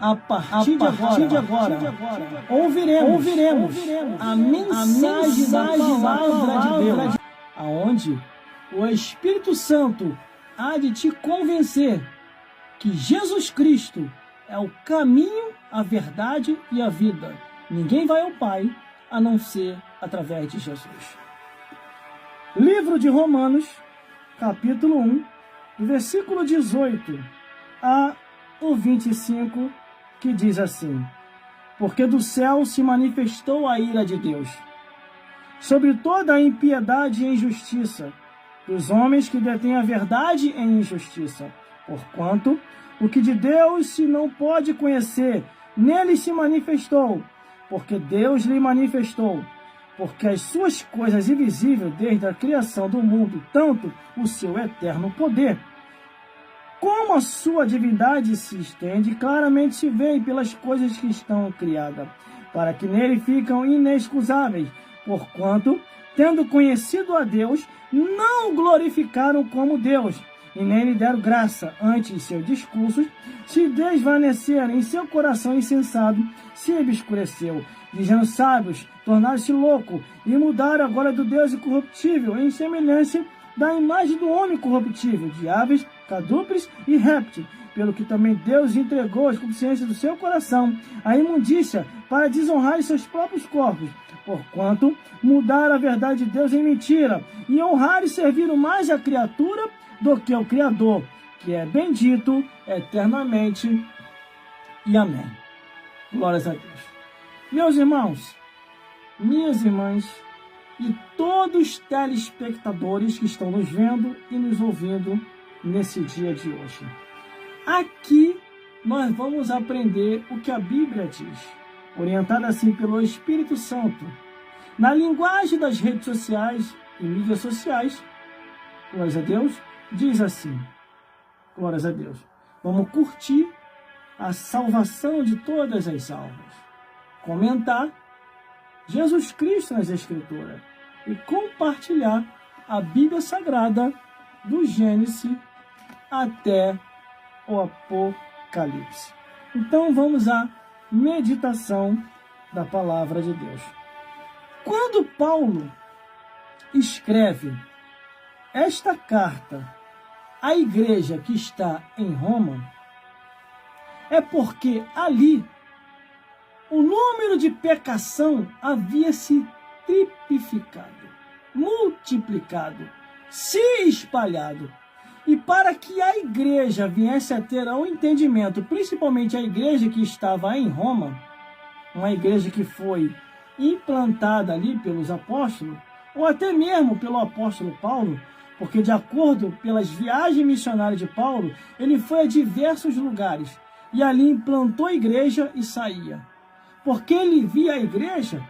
A partir de agora, ouviremos a mensagem da palavra de Deus, aonde o Espírito Santo há de te convencer que Jesus Cristo é o caminho, a verdade e a vida. Ninguém vai ao Pai a não ser através de Jesus. Livro de Romanos, capítulo 1, do versículo 18 a o 25, que diz assim: porque do céu se manifestou a ira de Deus sobre toda a impiedade e injustiça dos homens que detêm a verdade em injustiça, porquanto o que de Deus se não pode conhecer, nele se manifestou, porque Deus lhe manifestou, porque as suas coisas invisíveis desde a criação do mundo, tanto o seu eterno poder, como a sua divindade se estende, claramente se vê pelas coisas que estão criadas, para que nele ficam inexcusáveis, porquanto, tendo conhecido a Deus, não o glorificaram como Deus, e nem lhe deram graça. Antes, seus discursos se desvaneceram, em seu coração insensato se obscureceu, dizendo sábios, tornaram-se loucos, e mudaram agora do Deus incorruptível, em semelhança da imagem do homem corruptível, de aves, quadrúpedes e répteis, pelo que também Deus entregou as consciências do seu coração à imundícia, para desonrar seus próprios corpos, porquanto mudaram a verdade de Deus em mentira, e honraram e serviram mais a criatura do que o Criador, que é bendito eternamente. E amém. Glórias a Deus. Meus irmãos, minhas irmãs, e todos os telespectadores que estão nos vendo e nos ouvindo nesse dia de hoje. Aqui nós vamos aprender o que a Bíblia diz, orientada assim pelo Espírito Santo, na linguagem das redes sociais e mídias sociais. Glórias a Deus, diz assim, glórias a Deus, vamos curtir a salvação de todas as almas, comentar Jesus Cristo nas Escrituras e compartilhar a Bíblia Sagrada do Gênesis até o Apocalipse. Então vamos à meditação da palavra de Deus. Quando Paulo escreve esta carta à igreja que está em Roma, é porque ali o número de pecação havia se triplificado, multiplicado, se espalhado. E para que a igreja viesse a ter o entendimento, principalmente a igreja que estava em Roma, uma igreja que foi implantada ali pelos apóstolos, ou até mesmo pelo apóstolo Paulo, porque de acordo pelas viagens missionárias de Paulo, ele foi a diversos lugares, e ali implantou a igreja e saía. Porque ele via a igreja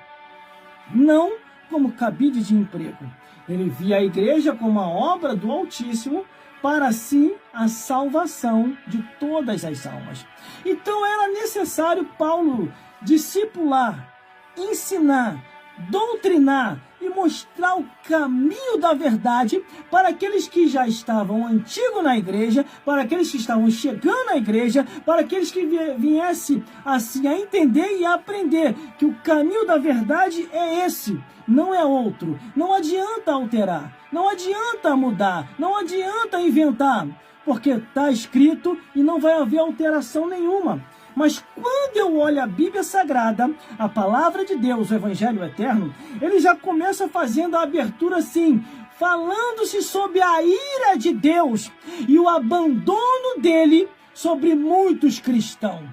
não como cabide de emprego. Ele via a igreja como a obra do Altíssimo, para assim a salvação de todas as almas. Então era necessário Paulo discipular, ensinar, doutrinar e mostrar o caminho da verdade para aqueles que já estavam antigos na igreja, para aqueles que estavam chegando na igreja, para aqueles que viessem assim a entender e a aprender que o caminho da verdade é esse, não é outro. Não adianta alterar, não adianta mudar, não adianta inventar, porque está escrito e não vai haver alteração nenhuma. Mas quando eu olho a Bíblia Sagrada, a Palavra de Deus, o Evangelho Eterno, ele já começa fazendo a abertura assim, falando-se sobre a ira de Deus e o abandono dele sobre muitos cristãos.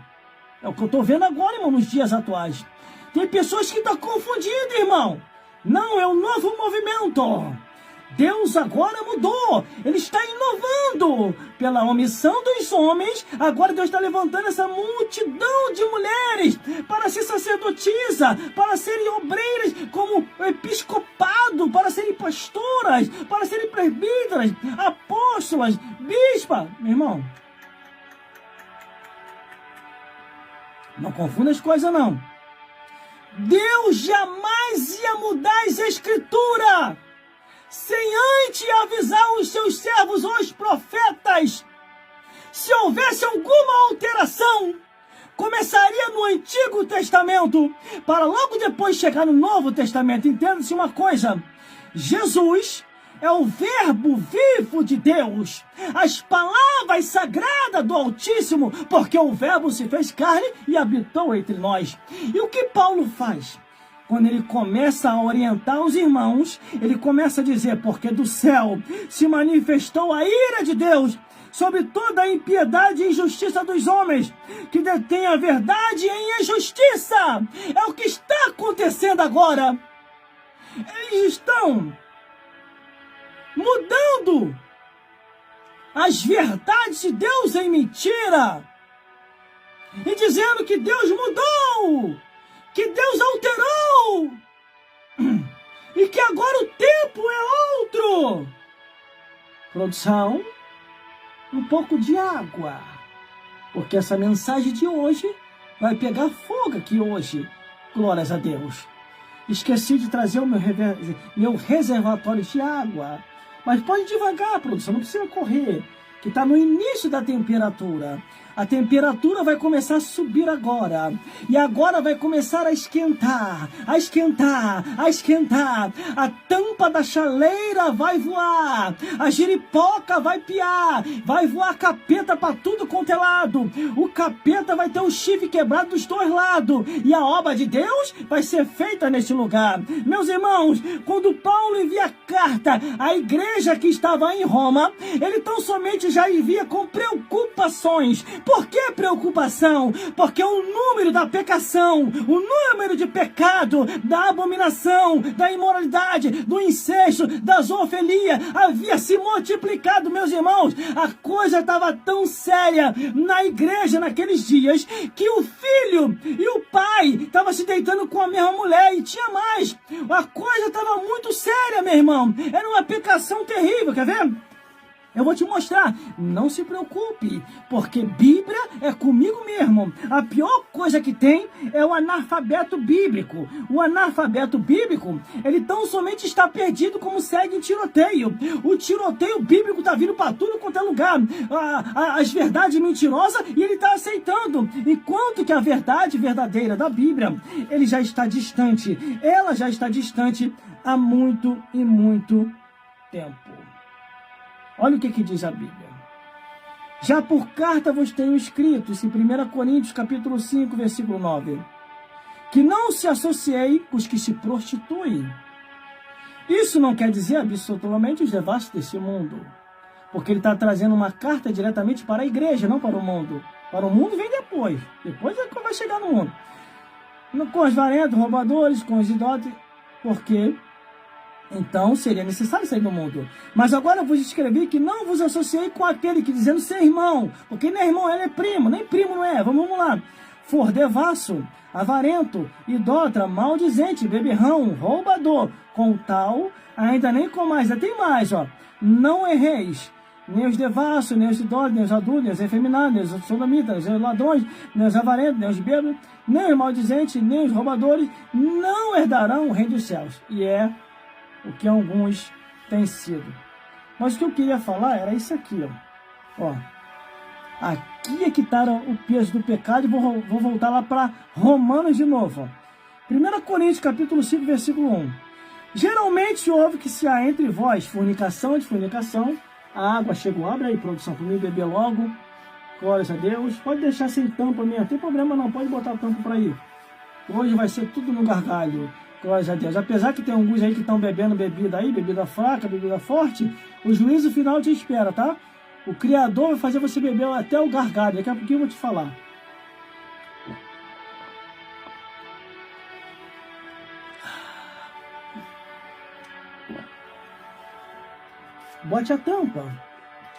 É o que eu estou vendo agora, irmão, nos dias atuais. Tem pessoas que estão confundidas, irmão. Não, é um novo movimento. Deus agora mudou, Ele está inovando pela omissão dos homens. Agora Deus está levantando essa multidão de mulheres para ser sacerdotisa, para serem obreiras como episcopado, para serem pastoras, para serem presbíteras, apóstolas, bispas. Meu irmão, não confunda as coisas não. Deus jamais ia mudar as Escrituras sem antes avisar os seus servos, os profetas. Se houvesse alguma alteração, começaria no Antigo Testamento, para logo depois chegar no Novo Testamento. Entenda-se uma coisa, Jesus é o verbo vivo de Deus, as palavras sagradas do Altíssimo, porque o verbo se fez carne e habitou entre nós. E o que Paulo faz? Quando ele começa a orientar os irmãos, ele começa a dizer, porque do céu se manifestou a ira de Deus sobre toda a impiedade e injustiça dos homens, que detêm a verdade em injustiça. É o que está acontecendo agora. Eles estão mudando as verdades de Deus em mentira e dizendo que Deus mudou, que Deus alterou e que agora o tempo é outro. Produção, um pouco de água, porque essa mensagem de hoje vai pegar fogo aqui hoje. Glórias a Deus. Esqueci de trazer o meu reservatório de água. Mas pode devagar, produção, não precisa correr, que está no início da temperatura. A temperatura vai começar a subir agora. E agora vai começar a esquentar, a esquentar, a esquentar. A tampa da chaleira vai voar. A giripoca vai piar. Vai voar capeta para tudo quanto é lado. O capeta vai ter o chifre quebrado dos dois lados. E a obra de Deus vai ser feita nesse lugar. Meus irmãos, quando Paulo envia a carta à igreja que estava em Roma, ele tão somente já envia com preocupações. Por que preocupação? Porque o número da pecação, o número de pecado, da abominação, da imoralidade, do incesto, da zoofilia havia se multiplicado, meus irmãos. A coisa estava tão séria na igreja naqueles dias que o filho e o pai estavam se deitando com a mesma mulher e tinha mais. A coisa estava muito séria, meu irmão. Era uma pecação terrível, quer ver? Eu vou te mostrar. Não se preocupe, porque Bíblia é comigo mesmo. A pior coisa que tem é o analfabeto bíblico. O analfabeto bíblico, ele tão somente está perdido como segue em tiroteio. O tiroteio bíblico está vindo para tudo quanto é lugar. As verdades mentirosas e ele está aceitando. Enquanto que a verdade verdadeira da Bíblia, ele já está distante. Ela já está distante há muito e muito tempo. Olha o que diz a Bíblia. Já por carta vos tenho escrito, isso em 1 Coríntios capítulo 5, versículo 9, que não se associei com os que se prostituem. Isso não quer dizer absolutamente os devassos desse mundo, porque ele está trazendo uma carta diretamente para a igreja, não para o mundo. Para o mundo vem depois. Depois é que vai chegar no mundo. Com os varentos, roubadores, com os idólatras, porque então seria necessário sair do mundo. Mas agora eu vos escrevi que não vos associei com aquele que dizendo ser irmão, porque nem irmão, ele é primo, nem primo não é. Vamos lá. For devasso, avarento, idólatra, maldizente, beberrão, roubador, com tal, ainda nem com mais. Tem mais, ó. Não erreis, nem os devassos, nem os idólatras, nem os adultos, nem os efeminados, nem os sodomitas, nem os ladrões, nem os avarentos, nem os bêbados, nem os maldizentes, nem os roubadores, não herdarão o reino dos céus. E é o que alguns têm sido. Mas o que eu queria falar era isso aqui, ó. Aqui é que está o peso do pecado, e vou voltar lá para Romanos de novo. 1 Coríntios capítulo 5, versículo 1. Geralmente ouve que se há entre vós fornicação de fornicação, a água chegou, abre aí, produção, para mim beber logo. Glórias a Deus. Pode deixar sem tampa mesmo, não tem problema não, pode botar a tampa para aí. Hoje vai ser tudo no gargalho. Glórias a Deus. Apesar que tem alguns aí que estão bebendo bebida aí, bebida fraca, bebida forte, o juízo final te espera, tá? O Criador vai fazer você beber até o gargalho. Daqui a pouquinho eu vou te falar. Bote a tampa.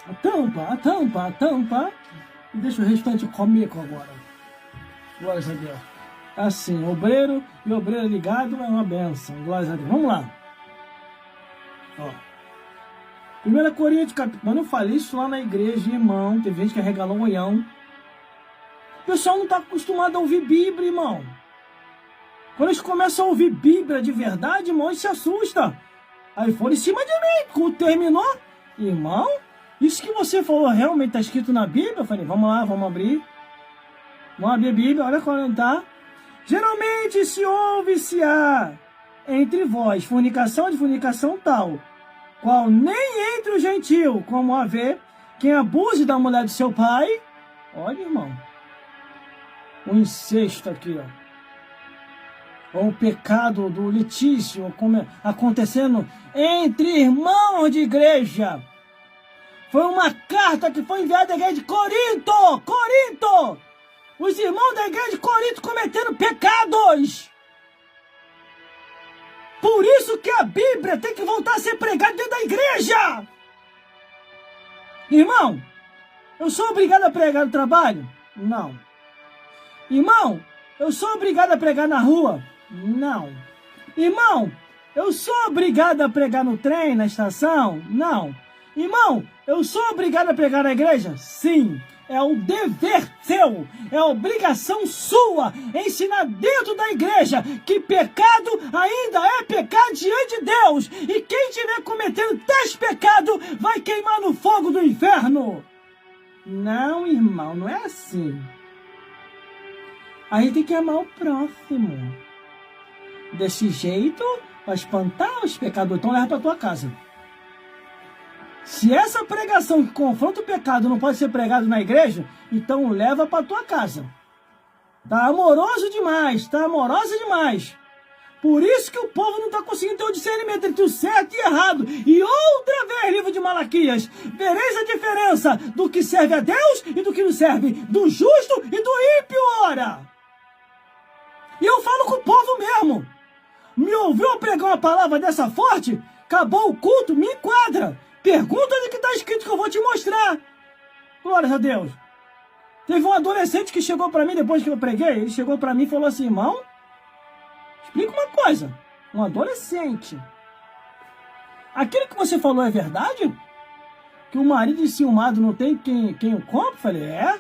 A tampa, a tampa, a tampa. E deixa o restante comigo agora. Glórias a Deus. Assim, obreiro e obreiro ligado é uma benção. Glórias a Deus. Vamos lá. Ó. 1 Coríntios, quando eu falei isso lá na igreja, irmão, teve gente que arregalou um olhão. O pessoal não está acostumado a ouvir Bíblia, irmão. Quando eles começam a ouvir Bíblia de verdade, irmão, eles se assustam. Aí foram em cima de mim. Quando terminou, irmão, isso que você falou realmente está escrito na Bíblia? Eu falei, vamos lá, vamos abrir. Vamos abrir a Bíblia, olha qual tá. Geralmente se ouve se há entre vós fornicação de fornicação tal, qual nem entre o gentil, como haver quem abuse da mulher do seu pai. Olha, irmão, o incesto aqui, ó. Ou o pecado do litígio acontecendo entre irmãos de igreja. Foi uma carta que foi enviada à igreja de Corinto. Corinto! Os irmãos da igreja de Corinto cometendo pecados. Por isso que a Bíblia tem que voltar a ser pregada dentro da igreja. Irmão, eu sou obrigado a pregar no trabalho? Não. Irmão, eu sou obrigado a pregar na rua? Não. Irmão, eu sou obrigado a pregar no trem, na estação? Não. Irmão, eu sou obrigado a pregar na igreja? Sim. É o dever seu, é a obrigação sua ensinar dentro da igreja que pecado ainda é pecado diante de Deus. E quem estiver cometendo tais pecados vai queimar no fogo do inferno. Não, irmão, não é assim. A gente tem que amar o próximo. Desse jeito, vai espantar os pecadores. Então leva para tua casa. Se essa pregação que confronta o pecado não pode ser pregado na igreja, então leva para tua casa. Tá amoroso demais, tá amorosa demais. Por isso que o povo não está conseguindo ter o discernimento entre o certo e o errado. E outra vez, livro de Malaquias, vereis a diferença do que serve a Deus e do que não serve, do justo e do ímpio, ora. E eu falo com o povo mesmo. Me ouviu pregar uma palavra dessa forte? Acabou o culto, me enquadra. Pergunta do que está escrito que eu vou te mostrar. Glórias a Deus. Teve um adolescente que chegou para mim depois que eu preguei. Ele chegou para mim e falou assim, irmão, explica uma coisa. Um adolescente. Aquilo que você falou é verdade? Que o marido enciumado não tem quem o compra? Falei, é.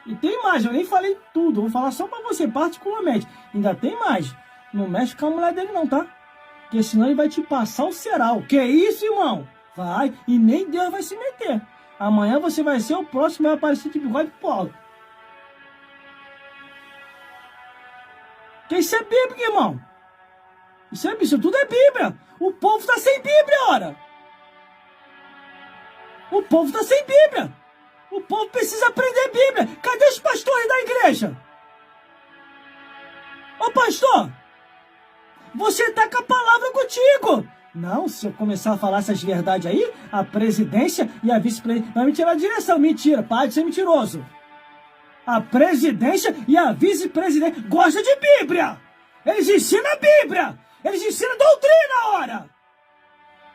E tem mais, eu nem falei tudo. Vou falar só para você particularmente. Ainda tem mais. Não mexe com a mulher dele não, tá? Porque senão ele vai te passar o ceral. Que isso, irmão? Vai, e nem Deus vai se meter. Amanhã você vai ser o próximo que vai aparecer de bigode de polo. Porque isso é Bíblia, irmão. Isso tudo é Bíblia. O povo está sem Bíblia, ora. O povo está sem Bíblia. O povo precisa aprender Bíblia. Cadê os pastores da igreja? Ô pastor, você está com a palavra contigo. Não, se eu começar a falar essas verdades aí, a presidência e a vice-presidência vai me tirar a direção. Mentira, para de ser mentiroso. A presidência e a vice-presidência gostam de Bíblia. Eles ensinam a Bíblia. Eles ensinam doutrina, ora.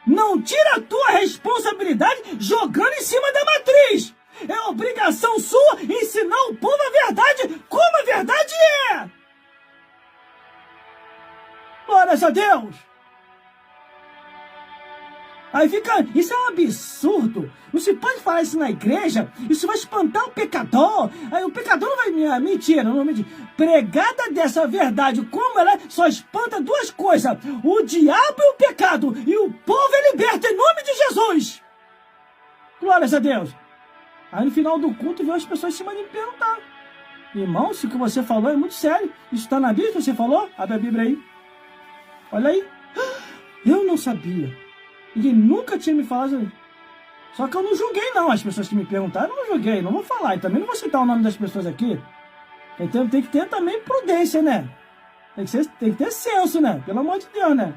Não tira a tua responsabilidade jogando em cima da matriz. É obrigação sua ensinar o povo a verdade como a verdade é. Glórias a Deus. Aí fica, isso é um absurdo. Não se pode falar isso na igreja. Isso vai espantar o pecador. Aí o pecador não vai mentir, não mentir. Pregada dessa verdade, como ela é, só espanta duas coisas: o diabo e o pecado. E o povo é liberto em nome de Jesus. Glórias a Deus. Aí no final do culto veio as pessoas se me perguntar: irmão, se o que você falou é muito sério. Isso está na Bíblia que você falou? Abre a Bíblia aí. Olha aí. Eu não sabia. Ninguém nunca tinha me falado. Só que eu não julguei, não. As pessoas que me perguntaram, eu não julguei. Não vou falar. E também não vou citar o nome das pessoas aqui. Então tem que ter também prudência, né? Tem que ter senso, né? Pelo amor de Deus, né?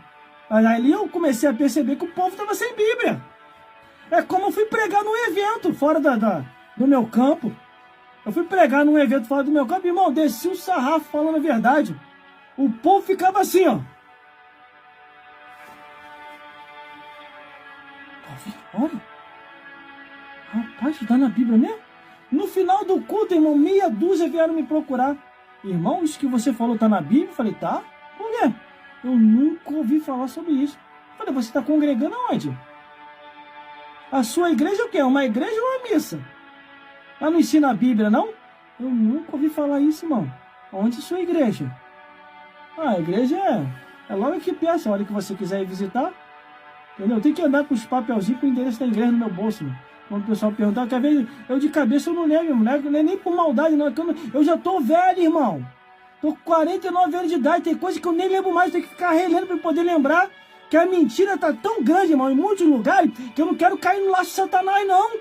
Mas aí eu comecei a perceber que o povo estava sem Bíblia. É como eu fui pregar num evento fora do meu campo. Eu fui pregar num evento fora do meu campo. Irmão, desci o sarrafo falando a verdade. O povo ficava assim, ó. Olha, rapaz, está na Bíblia mesmo? No final do culto, irmão, meia dúzia vieram me procurar. Irmão, isso que você falou está na Bíblia? Eu falei, tá. Por quê? Eu nunca ouvi falar sobre isso. Eu falei, você está congregando aonde? A sua igreja é o quê? Uma igreja ou uma missa? Ela não ensina a Bíblia, não? Eu nunca ouvi falar isso, irmão. Onde é a sua igreja? Ah, a igreja é logo aqui perto, a hora que você quiser ir visitar. Entendeu? Tem que andar com os papelzinhos com o endereço da igreja no meu bolso, mano. Quando o pessoal perguntar, quer ver? Eu de cabeça eu não lembro, moleque, não é nem por maldade, não. Eu já tô velho, irmão. Tô com 49 anos de idade, tem coisa que eu nem lembro mais, tenho que ficar relendo para poder lembrar que a mentira tá tão grande, irmão, em muitos lugares, que eu não quero cair no laço de Satanás, não.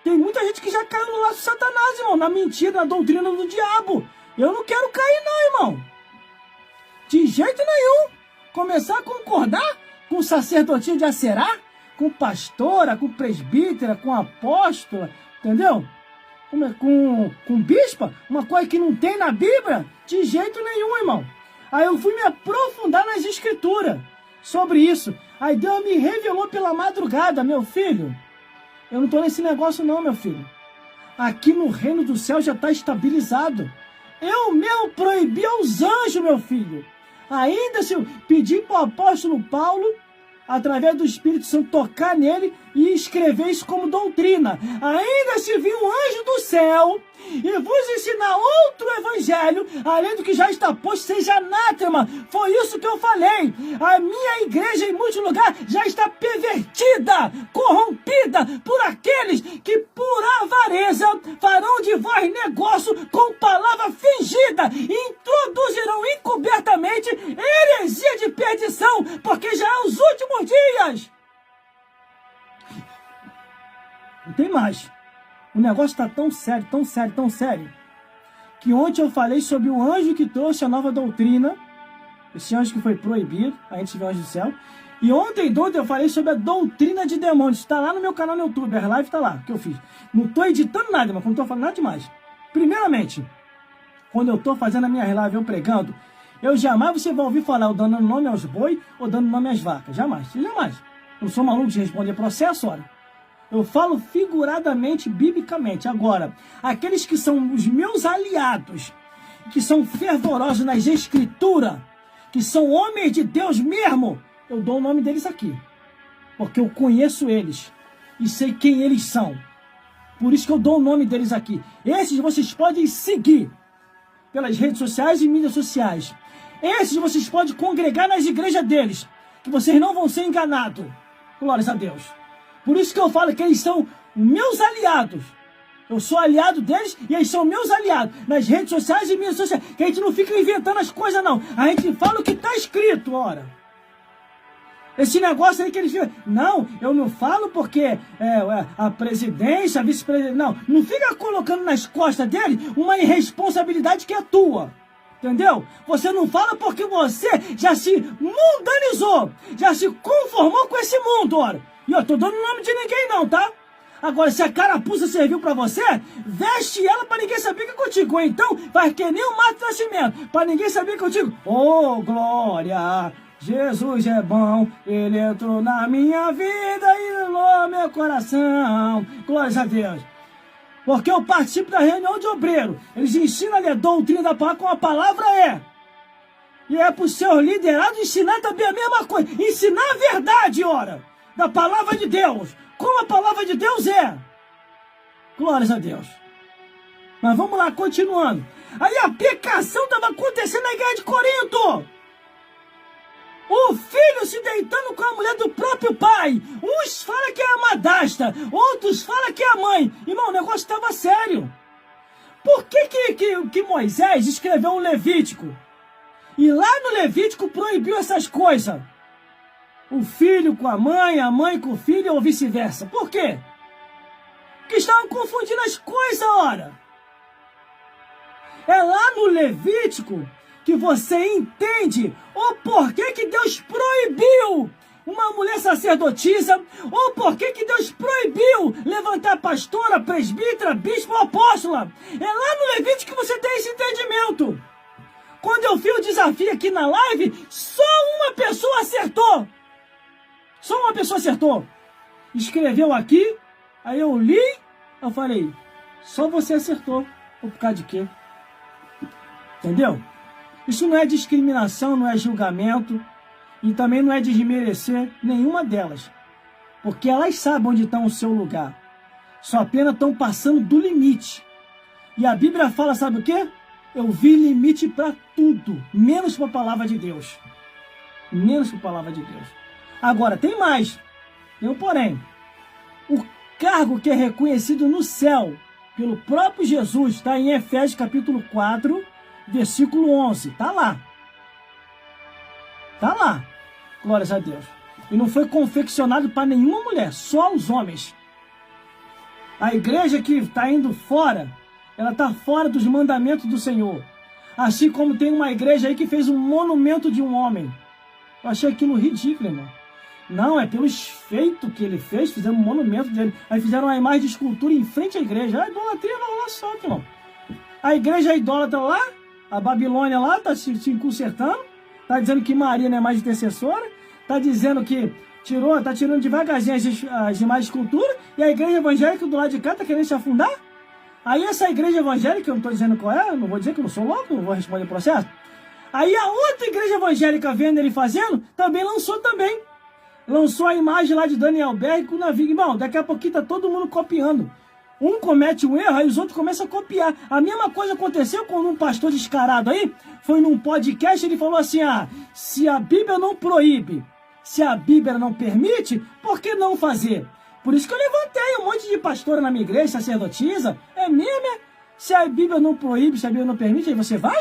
Tem muita gente que já caiu no laço de Satanás, irmão, na mentira, na doutrina do diabo. Eu não quero cair, não, irmão. De jeito nenhum. Começar a concordar com o sacerdotinho de Aserá, com pastora, com presbítera, com apóstola, entendeu? Com bispa, uma coisa que não tem na Bíblia, de jeito nenhum, irmão. Aí eu fui me aprofundar nas escrituras sobre isso. Aí Deus me revelou pela madrugada, meu filho. Eu não tô nesse negócio não, meu filho. Aqui no reino do céu já está estabilizado. Eu mesmo proibi aos anjos, meu filho. Ainda se eu pedir para o apóstolo Paulo, através do Espírito Santo, tocar nele e escrever isso como doutrina. Ainda se vir um anjo do céu e vos ensinar outro evangelho, além do que já está posto, seja anátema. Foi isso que eu falei. A minha igreja, em muitos lugares, já está pervertida, corrompida por aqueles que, por avareza, farão de vós negócio com palavra fingida e introduzirão encobertamente heresia de perdição, porque já é os últimos dias. Não tem mais. O negócio está tão sério, tão sério, tão sério, que ontem eu falei sobre o anjo que trouxe a nova doutrina, esse anjo que foi proibido, a gente vê o anjo do céu, e ontem eu falei sobre a doutrina de demônios. Está lá no meu canal no YouTube, a live está lá, que eu fiz. Não estou editando nada, mas não estou falando nada demais. Primeiramente, quando eu estou fazendo a minha live, eu pregando, eu jamais você vai ouvir falar eu dando nome aos boi ou dando nome às vacas. Jamais, jamais. Eu não sou maluco de responder processo, olha. Eu falo figuradamente, biblicamente. Agora, aqueles que são os meus aliados, que são fervorosos nas escrituras, que são homens de Deus mesmo, eu dou o nome deles aqui. Porque eu conheço eles e sei quem eles são. Por isso que eu dou o nome deles aqui. Esses vocês podem seguir pelas redes sociais e mídias sociais. Esses vocês podem congregar nas igrejas deles, que vocês não vão ser enganados. Glórias a Deus. Por isso que eu falo que eles são meus aliados. Eu sou aliado deles e eles são meus aliados. Nas redes sociais e mídias sociais. Que a gente não fica inventando as coisas, não. A gente fala o que está escrito, ora. Esse negócio aí que eles ficam... Não, eu não falo porque a presidência, a vice-presidência... Não fica colocando nas costas dele uma irresponsabilidade que é tua. Entendeu? Você não fala porque você já se mundanizou. Já se conformou com esse mundo, ora. E eu tô dando nome de ninguém não, tá? Agora, se a carapuça serviu pra você, veste ela pra ninguém saber que é contigo. Ou então, vai que nem o Mato Nascimento, pra ninguém saber que é contigo. Oh, glória! Jesus é bom, Ele entrou na minha vida e iluminou meu coração. Glórias a Deus. Porque eu participo da reunião de obreiro. Eles ensinam ali a doutrina da palavra como a palavra é. E é pro seu liderado ensinar também a mesma coisa. Ensinar a verdade, ora. Da palavra de Deus, como a palavra de Deus é. Glórias a Deus. Mas vamos lá, continuando. Aí a pecação estava acontecendo na igreja de Corinto. O filho se deitando com a mulher do próprio pai. Uns falam que é a madrasta, outros falam que é a mãe. Irmão, o negócio estava sério. Por que Moisés escreveu um Levítico? E lá no Levítico proibiu essas coisas. O filho com a mãe com o filho ou vice-versa. Por quê? Porque estavam confundindo as coisas, ora. É lá no Levítico que você entende o porquê que Deus proibiu uma mulher sacerdotisa, ou porquê que Deus proibiu levantar pastora, presbítera, bispo ou apóstola. É lá no Levítico que você tem esse entendimento. Quando eu fiz o desafio aqui na live, só uma pessoa acertou. Só uma pessoa acertou. Escreveu aqui, aí eu li, eu falei, só você acertou. Por causa de quê? Entendeu? Isso não é discriminação, não é julgamento, e também não é desmerecer nenhuma delas. Porque elas sabem onde está o seu lugar. Só apenas estão passando do limite. E a Bíblia fala, sabe o quê? Eu vi limite para tudo, menos para a palavra de Deus. Menos para a palavra de Deus. Agora, tem mais. Tem um porém. cargo que é reconhecido no céu pelo próprio Jesus, está em Efésios capítulo 4, versículo 11. Está lá. Está lá. Glórias a Deus. E não foi confeccionado para nenhuma mulher, só os homens. A igreja que está indo fora, ela está fora dos mandamentos do Senhor. Assim como tem uma igreja aí que fez um monumento de um homem. Eu achei aquilo ridículo, irmão. Não, é pelos feitos que ele fez, fizeram um monumento dele. Aí fizeram uma imagem de escultura em frente à igreja. A idolatria não rola só, irmão. A igreja idólatra lá, a Babilônia lá, está se consertando. Está dizendo que Maria não é mais intercessora. Está dizendo que está tirando devagarzinho as imagens de escultura. E a igreja evangélica do lado de cá está querendo se afundar. Aí essa igreja evangélica, eu não estou dizendo qual é, não vou dizer que eu não sou louco, não vou responder o processo. Aí a outra igreja evangélica vendo ele fazendo, também lançou também. Lançou a imagem lá de Daniel Berg com o navio. Irmão, daqui a pouquinho tá todo mundo copiando. Um comete um erro, aí os outros começam a copiar. A mesma coisa aconteceu quando um pastor descarado aí foi num podcast, ele falou assim, se a Bíblia não proíbe, se a Bíblia não permite, por que não fazer? Por isso que eu levantei um monte de pastora na minha igreja, sacerdotisa. É mesmo, é? Se a Bíblia não proíbe, se a Bíblia não permite, aí você vai?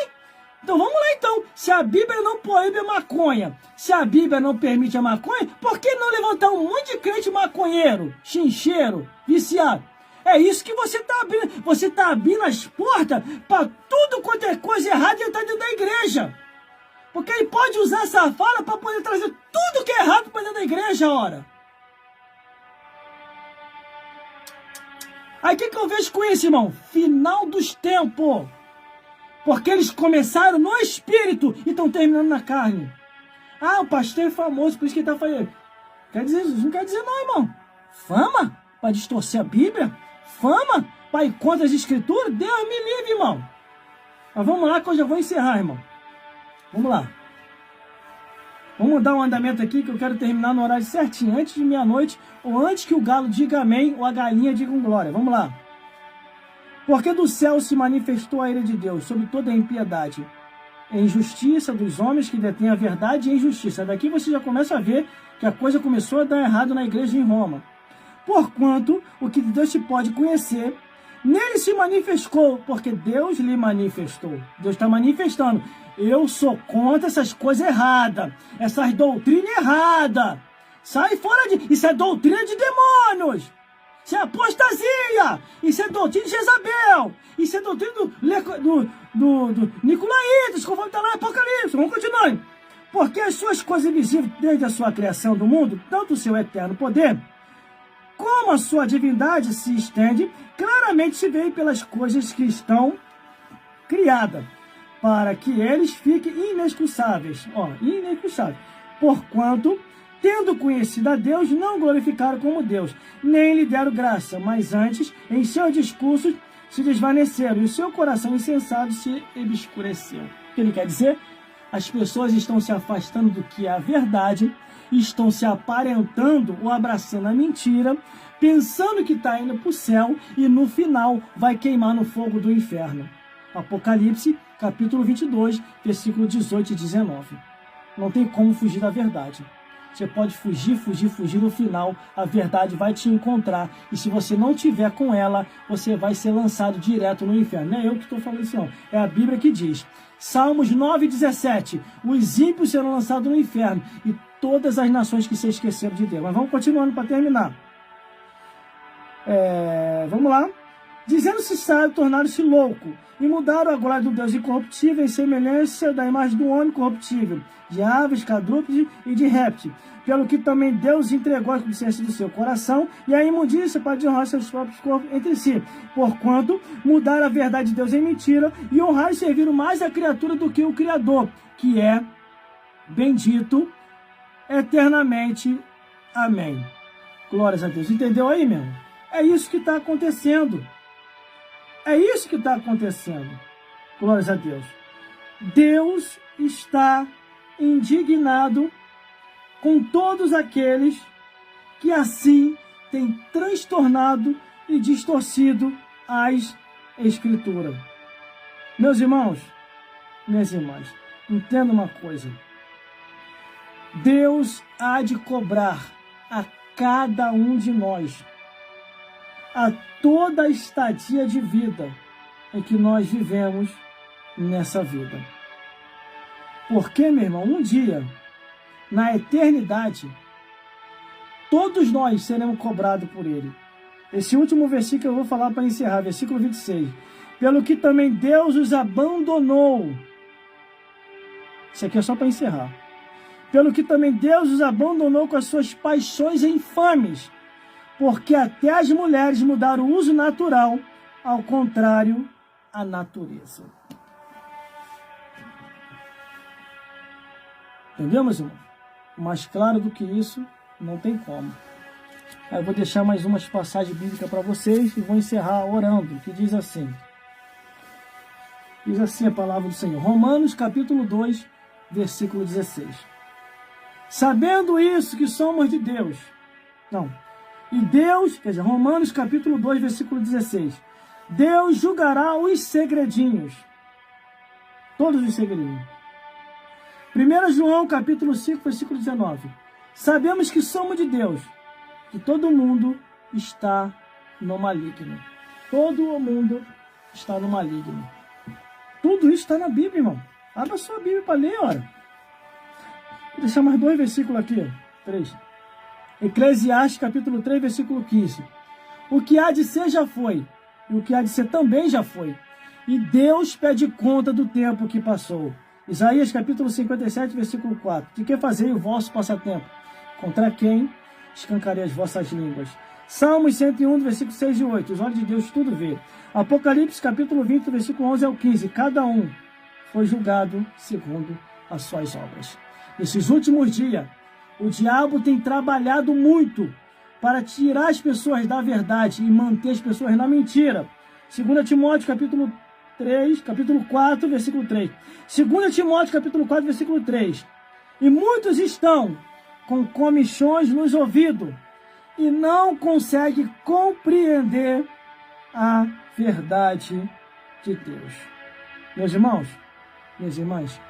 Então vamos lá então. Se a Bíblia não proíbe a maconha, se a Bíblia não permite a maconha, por que não levantar um monte de crente maconheiro, chincheiro, viciado? É isso que você está abrindo. Você está abrindo as portas para tudo quanto é coisa errada dentro da igreja. Porque ele pode usar essa fala para poder trazer tudo que é errado para dentro da igreja, ora. Aí o que eu vejo com isso, irmão? Final dos tempos. Porque eles começaram no espírito e estão terminando na carne. O pastor é famoso, por isso que ele está fazendo. Quer dizer, não quer dizer não, irmão. Fama para distorcer a Bíblia? Fama para ir contra as escrituras? Deus me livre, irmão. Mas vamos lá que eu já vou encerrar, irmão. Vamos lá. Vamos dar um andamento aqui que eu quero terminar no horário certinho, antes de meia-noite, ou antes que o galo diga amém, ou a galinha diga um glória. Vamos lá. Porque do céu se manifestou a ira de Deus sobre toda a impiedade, a injustiça dos homens que detêm a verdade e a injustiça. Daqui você já começa a ver que a coisa começou a dar errado na igreja em Roma. Porquanto o que Deus se pode conhecer, nele se manifestou, porque Deus lhe manifestou. Deus está manifestando. Eu sou contra essas coisas erradas, essas doutrinas erradas. Sai fora de... Isso é doutrina de demônios. Isso é apostasia. Isso é doutrina de Jezabel. Isso é doutrina do Nicolaítas, conforme está lá no Apocalipse. Vamos continuar. Porque as suas coisas invisíveis, desde a sua criação do mundo, tanto o seu eterno poder, como a sua divindade se estende, claramente se vê pelas coisas que estão criadas, para que eles fiquem inexcusáveis. Inexcusáveis. Porquanto, tendo conhecido a Deus, não glorificaram como Deus, nem lhe deram graça, mas antes, em seus discursos, se desvaneceram, e o seu coração insensato se obscureceu. O que ele quer dizer? As pessoas estão se afastando do que é a verdade, estão se aparentando ou abraçando a mentira, pensando que está indo para o céu e no final vai queimar no fogo do inferno. Apocalipse, capítulo 22, versículo 18 e 19. Não tem como fugir da verdade. Você pode fugir, no final a verdade vai te encontrar. E se você não tiver com ela, você vai ser lançado direto no inferno. Não é eu que estou falando isso não, é a Bíblia que diz. Salmos 9,17. Os ímpios serão lançados no inferno e todas as nações que se esqueceram de Deus. Mas vamos continuando para terminar. Vamos lá. Dizendo-se sábio, tornaram-se louco e mudaram a glória do Deus incorruptível em semelhança da imagem do homem corruptível, de aves, quadrúpedes e de répteis, pelo que também Deus entregou a consciência do seu coração e a imundícia para desonrar seus próprios corpos entre si, porquanto mudaram a verdade de Deus em mentira e honraram e serviram mais a criatura do que o Criador, que é bendito eternamente. Amém. Glórias a Deus. Entendeu aí, meu? É isso que está acontecendo. É isso que está acontecendo. Glórias a Deus. Deus está indignado com todos aqueles que assim têm transtornado e distorcido as Escrituras. Meus irmãos, minhas irmãs, entenda uma coisa. Deus há de cobrar a cada um de nós a toda a estadia de vida em que nós vivemos nessa vida. Porque, meu irmão, um dia, na eternidade, todos nós seremos cobrados por ele. Esse último versículo eu vou falar para encerrar, versículo 26. Pelo que também Deus os abandonou. Isso aqui é só para encerrar. Pelo que também Deus os abandonou com as suas paixões infames, porque até as mulheres mudaram o uso natural, ao contrário, à natureza. Entendeu, meus irmãos? Mais claro do que isso, não tem como. Aí eu vou deixar mais umas passagens bíblicas para vocês e vou encerrar orando, que diz assim. Diz assim a palavra do Senhor. Romanos capítulo 2, versículo 16. Sabendo isso, que somos de Deus. Não. E Deus, quer dizer, Romanos capítulo 2, versículo 16. Deus julgará os segredinhos. Todos os segredinhos. 1 João capítulo 5, versículo 19. Sabemos que somos de Deus, que todo mundo está no maligno. Todo o mundo está no maligno. Tudo isso está na Bíblia, irmão. Abra sua Bíblia para ler, ora. Vou deixar mais 2 versículos aqui. 3. Eclesiastes capítulo 3, versículo 15. O que há de ser já foi, e o que há de ser também já foi. E Deus pede conta do tempo que passou. Isaías capítulo 57, versículo 4. De que fazei o vosso passatempo? Contra quem escancarei as vossas línguas? Salmos 101, versículo 6 e 8. Os olhos de Deus tudo vê. Apocalipse capítulo 20, versículo 11 ao 15. Cada um foi julgado segundo as suas obras. Nesses últimos dias, o diabo tem trabalhado muito para tirar as pessoas da verdade e manter as pessoas na mentira. 2 Timóteo capítulo 4, versículo 3. 2 Timóteo capítulo 4, versículo 3. E muitos estão com comichões nos ouvidos e não conseguem compreender a verdade de Deus. Meus irmãos, minhas irmãs,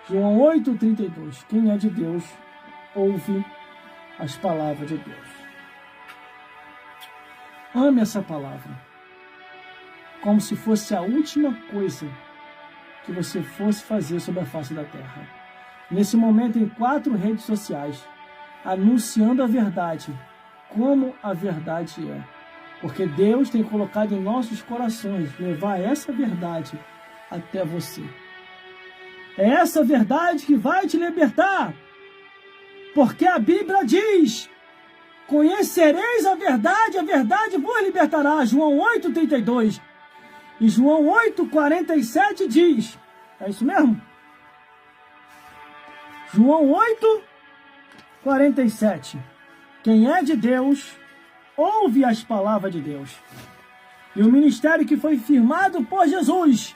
João 8,32. Quem é de Deus, ouve as palavras de Deus. Ame essa palavra, como se fosse a última coisa que você fosse fazer sobre a face da terra. Nesse momento, em 4 redes sociais, anunciando a verdade, como a verdade é. Porque Deus tem colocado em nossos corações levar essa verdade até você. É essa verdade que vai te libertar. Porque a Bíblia diz: conhecereis a verdade vos libertará. João 8,32. E João 8,47 diz, é isso mesmo? João 8,47. Quem é de Deus, ouve as palavras de Deus. E o ministério que foi firmado por Jesus,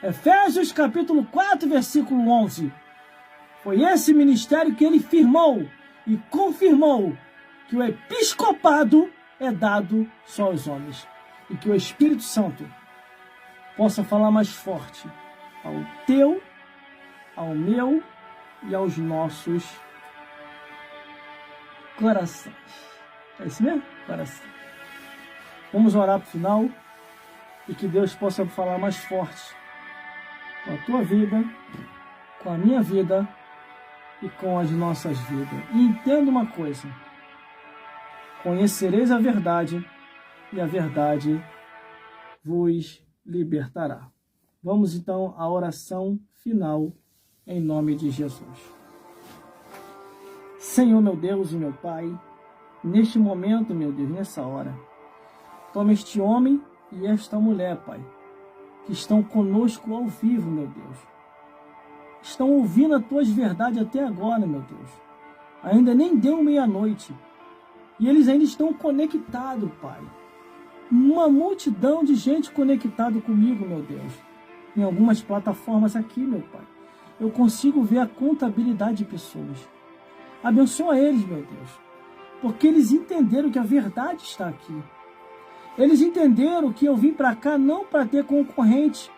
Efésios capítulo 4, versículo 11. Foi esse ministério que ele firmou e confirmou que o episcopado é dado só aos homens. E que o Espírito Santo possa falar mais forte ao teu, ao meu e aos nossos corações. É isso mesmo? Coração. Vamos orar para o final e que Deus possa falar mais forte com a tua vida, com a minha vida e com as nossas vidas. E entenda uma coisa: conhecereis a verdade e a verdade vos libertará. Vamos então à oração final em nome de Jesus. Senhor, meu Deus e meu Pai, neste momento, meu Deus, nessa hora, toma este homem e esta mulher, Pai, que estão conosco ao vivo, meu Deus. Estão ouvindo as tuas verdades até agora, meu Deus. Ainda nem deu meia-noite. E eles ainda estão conectados, Pai. Uma multidão de gente conectada comigo, meu Deus. Em algumas plataformas aqui, meu Pai. Eu consigo ver a contabilidade de pessoas. Abençoa eles, meu Deus. Porque eles entenderam que a verdade está aqui. Eles entenderam que eu vim para cá não para ter concorrente,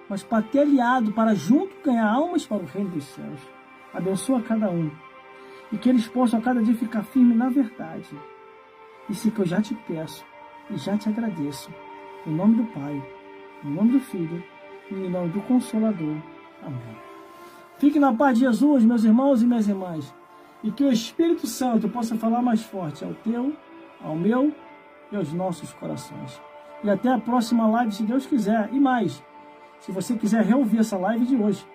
mas para ter aliado, para junto ganhar almas para o reino dos céus. Abençoa cada um. E que eles possam a cada dia ficar firmes na verdade. Isso que eu já te peço, e já te agradeço. Em nome do Pai, em nome do Filho e em nome do Consolador. Amém. Fique na paz de Jesus, meus irmãos e minhas irmãs, e que o Espírito Santo possa falar mais forte ao teu, ao meu e aos nossos corações. E até a próxima live, se Deus quiser. E mais, se você quiser reouvir essa live de hoje,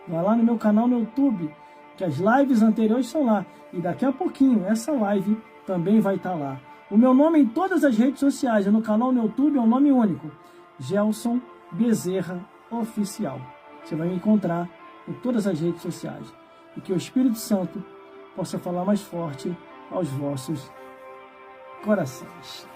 vai lá no meu canal no YouTube, que as lives anteriores estão lá. E daqui a pouquinho, essa live também vai estar lá. O meu nome em todas as redes sociais e no canal no YouTube é um nome único. Gelson Bezerra Oficial. Você vai me encontrar em todas as redes sociais. E que o Espírito Santo possa falar mais forte aos vossos corações.